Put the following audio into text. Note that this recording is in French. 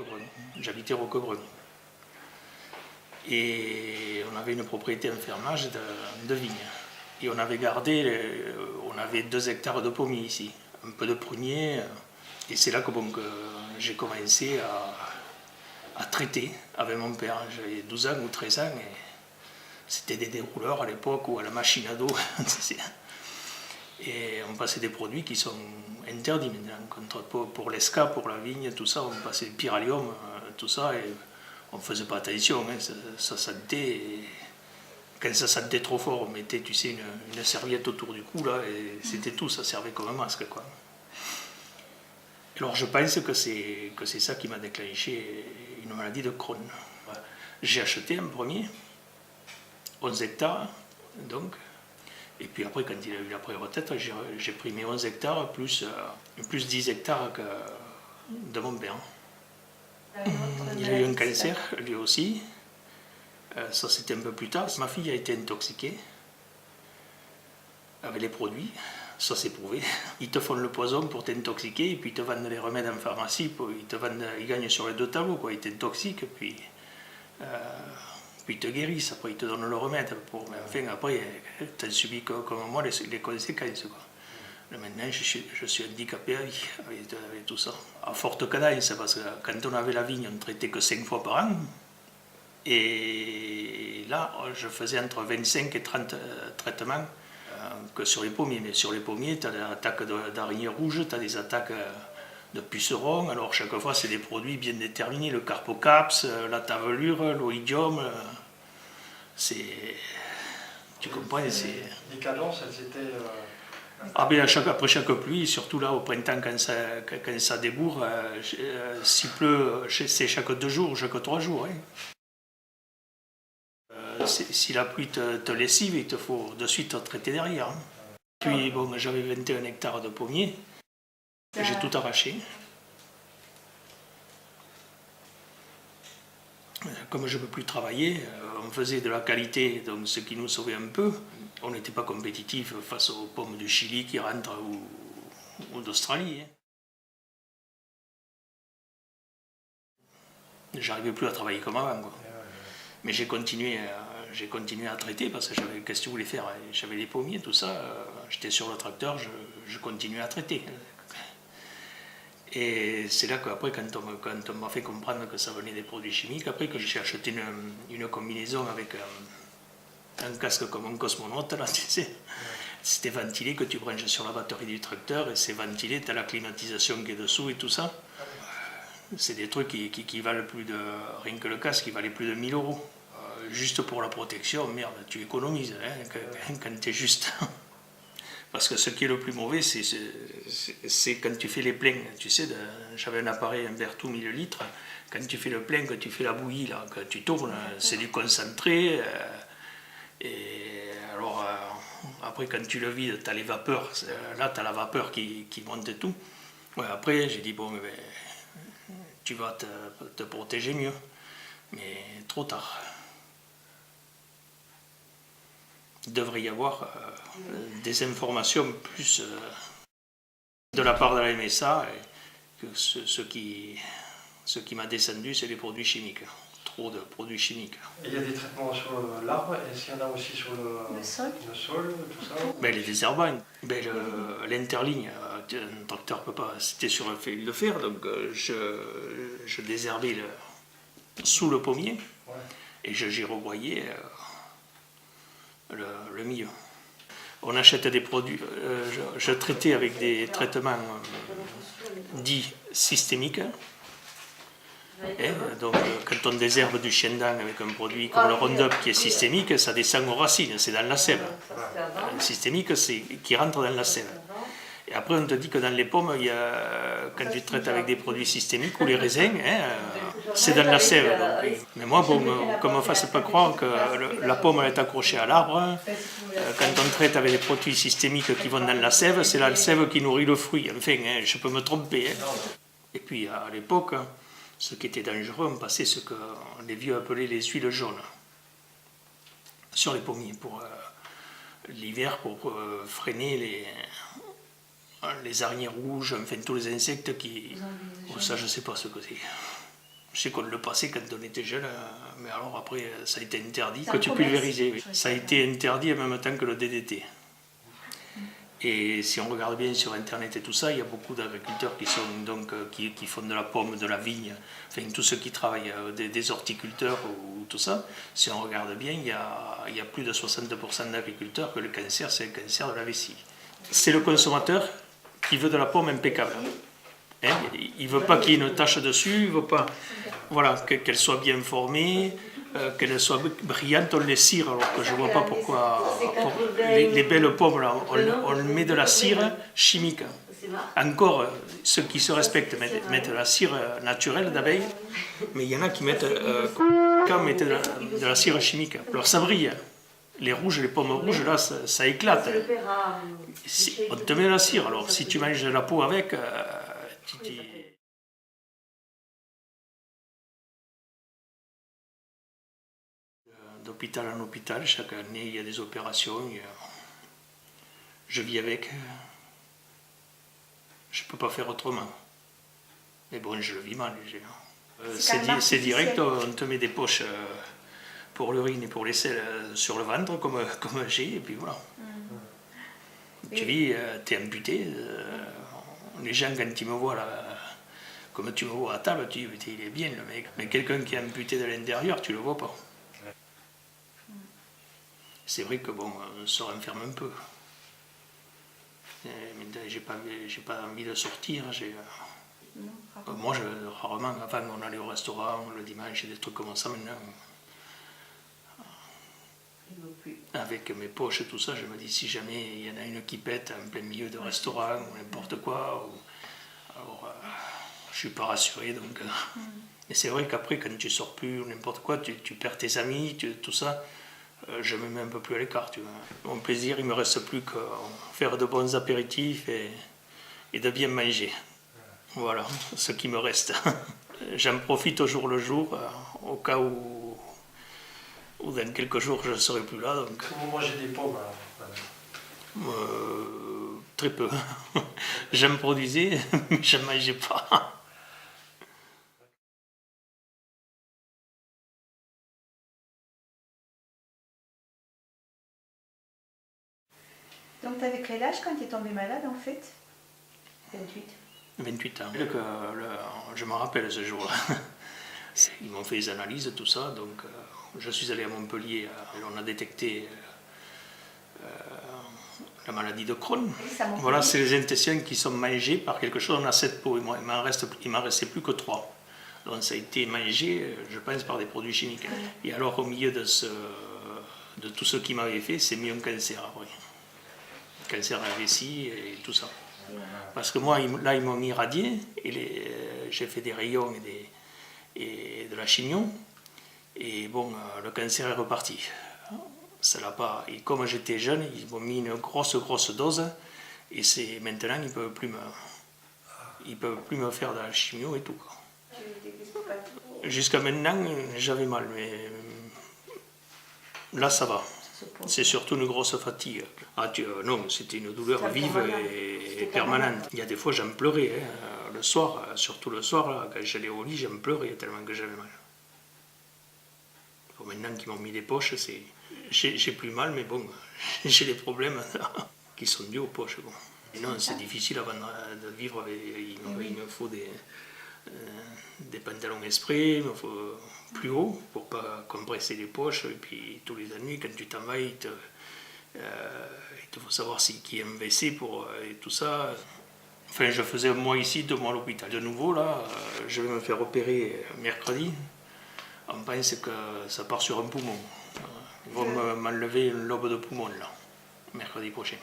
Roquebrune. J'habitais Roquebrune. Et on avait une propriété en fermage de vignes. Et on avait gardé, on avait 2 hectares de pommiers ici, un peu de pruniers. Et c'est là que, que j'ai commencé à traiter avec mon père. J'avais 12 ans ou 13 ans. Et c'était des dérouleurs à l'époque ou à la machine à dos. Et on passait des produits qui sont interdits maintenant. Pour l'esca, pour la vigne, tout ça, on passait le pyralium, tout ça. Et on ne faisait pas attention, hein, ça sentait. Et quand ça sentait trop fort, on mettait, tu sais, une serviette autour du cou, là, et c'était tout, ça servait comme un masque, quoi. Alors je pense que c'est ça qui m'a déclenché une maladie de Crohn. J'ai acheté un premier, 11 hectares, donc. Et puis après, quand il a eu la pré-retraite, j'ai pris mes 11 hectares plus 10 hectares de mon père. Il a eu un cancer, lui aussi. Ça, c'était un peu plus tard. Ma fille a été intoxiquée avec les produits. Ça, c'est prouvé. Ils te font le poison pour t'intoxiquer et puis ils te vendent les remèdes en pharmacie. Ils gagnent sur les 2 tableaux, quoi. Ils t'intoxiquent, puis ils te guérissent. Après, ils te donnent le remède. Mais enfin, après, tu as subi comme moi les conséquences, quoi. Maintenant, je suis handicapé à vie avec tout ça. À forte cadence, parce que quand on avait la vigne, on ne traitait que 5 fois par an. Et là, je faisais entre 25 et 30 traitements que sur les pommiers. Mais sur les pommiers, tu as des attaques d'araignées rouges, tu as des attaques de pucerons. Alors, chaque fois, c'est des produits bien déterminés. Le carpocaps, la tavelure, l'oïdium. Tu comprends, Les cadences, elles étaient... Ah ben après chaque pluie, surtout là au printemps quand ça débourre, s'il pleut, c'est chaque 2 jours, chaque 3 jours. Hein. Si la pluie te lessive, il te faut de suite traiter derrière. Hein. Puis bon, j'avais 21 hectares de pommiers, j'ai tout arraché. Comme je ne peux plus travailler, on faisait de la qualité, donc ce qui nous sauvait un peu. On n'était pas compétitif face aux pommes du Chili qui rentrent ou d'Australie. Hein. J'arrivais plus à travailler comme avant, quoi. Mais j'ai continué à traiter parce que qu'est-ce que tu voulais faire? J'avais les pommiers, tout ça. J'étais sur le tracteur, je continuais à traiter. Et c'est là qu'après, quand on m'a fait comprendre que ça venait des produits chimiques, après que j'ai acheté une combinaison avec un casque comme un cosmonaute, là, tu sais. C'était ventilé, que tu branches sur la batterie du tracteur, et c'est ventilé, tu as la climatisation qui est dessous et tout ça. C'est des trucs qui valent plus de... Rien que le casque, qui valait plus de 1000 €. Juste pour la protection, merde, tu économises, hein, quand tu es juste... Parce que ce qui est le plus mauvais, c'est quand tu fais les pleins. Tu sais, j'avais un appareil, un Berthoud 1000 litres. Quand tu fais le plein, que tu fais la bouillie, là, que tu tournes, c'est du concentré. Et alors, après, quand tu le vides, tu as les vapeurs. Là, tu as la vapeur qui monte et tout. Ouais, après, j'ai dit, bon, mais, tu vas te protéger mieux. Mais trop tard. Il devrait y avoir des informations plus de la part de la MSA. Et que ce qui m'a descendu, c'est les produits chimiques. Trop de produits chimiques. Et il y a des traitements sur l'arbre, est-ce qu'il y en a aussi sur le sol, tout ça? Ben, les désherbants, ben, l'interligne, un tracteur peut pas, c'était sur un fil de fer, donc je désherbais sous le pommier, ouais. Et je gyrovoyais le milieu. On achète des produits, je traitais avec des traitements dits systémiques. Donc, quand on désherbe du chien-dent avec un produit comme le Roundup qui est systémique, ça descend aux racines, c'est dans la sève. Le systémique, c'est qui rentre dans la sève. Et après, on te dit que dans les pommes, quand tu traites avec des produits systémiques ou les raisins, c'est dans la sève. Donc, mais moi, bon, qu'on ne me fasse pas croire que la pomme est accrochée à l'arbre. Quand on traite avec des produits systémiques qui vont dans la sève, c'est la sève qui nourrit le fruit. Enfin, je peux me tromper. Et puis, à l'époque, ce qui était dangereux, on passait ce que les vieux appelaient les huiles jaunes sur les pommiers pour l'hiver, pour freiner les araignées rouges, enfin tous les insectes qui... Oh, ça, je ne sais pas ce que c'est. Je sais qu'on le passait quand on était jeune, mais alors après, ça a été interdit, que tu pulvériser. Oui. Ça a été interdit en même temps que le DDT. Et si on regarde bien sur Internet et tout ça, il y a beaucoup d'agriculteurs qui font de la pomme, de la vigne, enfin tous ceux qui travaillent, des horticulteurs ou tout ça. Si on regarde bien, il y a plus de 60% d'agriculteurs que le cancer, c'est le cancer de la vessie. C'est le consommateur qui veut de la pomme impeccable. Hein, il ne veut pas qu'il y ait une tache dessus, il ne veut pas qu'elle soit bien formée, qu'elle soit brillante, on les cire, alors que je ne vois pas pourquoi. Les belles pommes, là, on met de la cire chimique. Encore, ceux qui se respectent mettent de la cire naturelle d'abeille, mais il y en a qui mettent de la cire chimique. Alors ça brille. Les rouges, les pommes rouges, là, ça éclate. On te met de la cire, alors si tu manges de la peau avec, d'hôpital en hôpital, chaque année il y a des opérations, je vis avec, je ne peux pas faire autrement. Mais bon, je le vis mal. C'est direct, on te met des poches pour l'urine et pour les selles sur le ventre, comme j'ai, et puis voilà. Tu vis, tu es amputé. Les gens, quand ils me voient là, comme tu me vois à table, tu dis, il est bien le mec. Mais quelqu'un qui est amputé de l'intérieur, tu ne le vois pas. C'est vrai que bon, on se renferme un peu. J'ai pas envie de sortir. Moi, rarement, avant on allait au restaurant le dimanche, des trucs comme ça. Maintenant, avec mes poches et tout ça, je me dis si jamais il y en a une qui pète en plein milieu de restaurant ou n'importe quoi, alors je suis pas rassuré. Donc, et c'est vrai qu'après, quand tu sors plus ou n'importe quoi, tu perds tes amis, tout ça. Je me mets un peu plus à l'écart. Mon plaisir, il ne me reste plus qu'à faire de bons apéritifs et de bien manger. Voilà, ce qui me reste. J'en profite au jour le jour, au cas où dans quelques jours je ne serai plus là. Donc. Vous mangez des pommes très peu. J'en produisais, mais je ne mangeais pas. Donc tu avais quel âge quand tu es tombé malade en fait? 28. 28 ans. Je me rappelle ce jour-là. Ils m'ont fait les analyses, tout ça, donc je suis allé à Montpellier, on a détecté la maladie de Crohn. Voilà, c'est les intestins qui sont mangés par quelque chose, on a 7 pots, il m'en restait plus que 3. Donc ça a été mangé, je pense, par des produits chimiques. Et alors au milieu de tout ce qui m'avait fait, c'est mis un cancer après. Cancer à la vessie et tout ça. Parce que moi, là, ils m'ont mis radié, et j'ai fait des rayons et de la chimio, et bon, le cancer est reparti. Ça l'a pas. Et comme j'étais jeune, ils m'ont mis une grosse dose, et maintenant, ils ne peuvent plus me faire de la chimio et tout. Jusqu'à maintenant, j'avais mal, mais là, ça va. C'est surtout une grosse fatigue. Non, c'était une douleur vive et permanente. Il y a des fois, j'en pleurais. Le soir, surtout le soir, là, quand j'allais au lit, j'en pleurais tellement que j'avais mal. Bon, maintenant qu'ils m'ont mis des poches, j'ai plus mal, mais bon, j'ai des problèmes qui sont dus aux poches. Bon. Et non, c'est difficile avant de vivre. Il me faut des pantalons exprès, il me faut plus haut pour ne pas compresser les poches. Et puis tous les nuits, quand tu t'en vas, il te faut savoir qu'il y a un WC et tout ça. Enfin, je faisais un mois ici, 2 mois à l'hôpital. De nouveau, là, je vais me faire opérer mercredi. On pense que ça part sur un poumon. Ils vont m'enlever une lobe de poumon, là, mercredi prochain.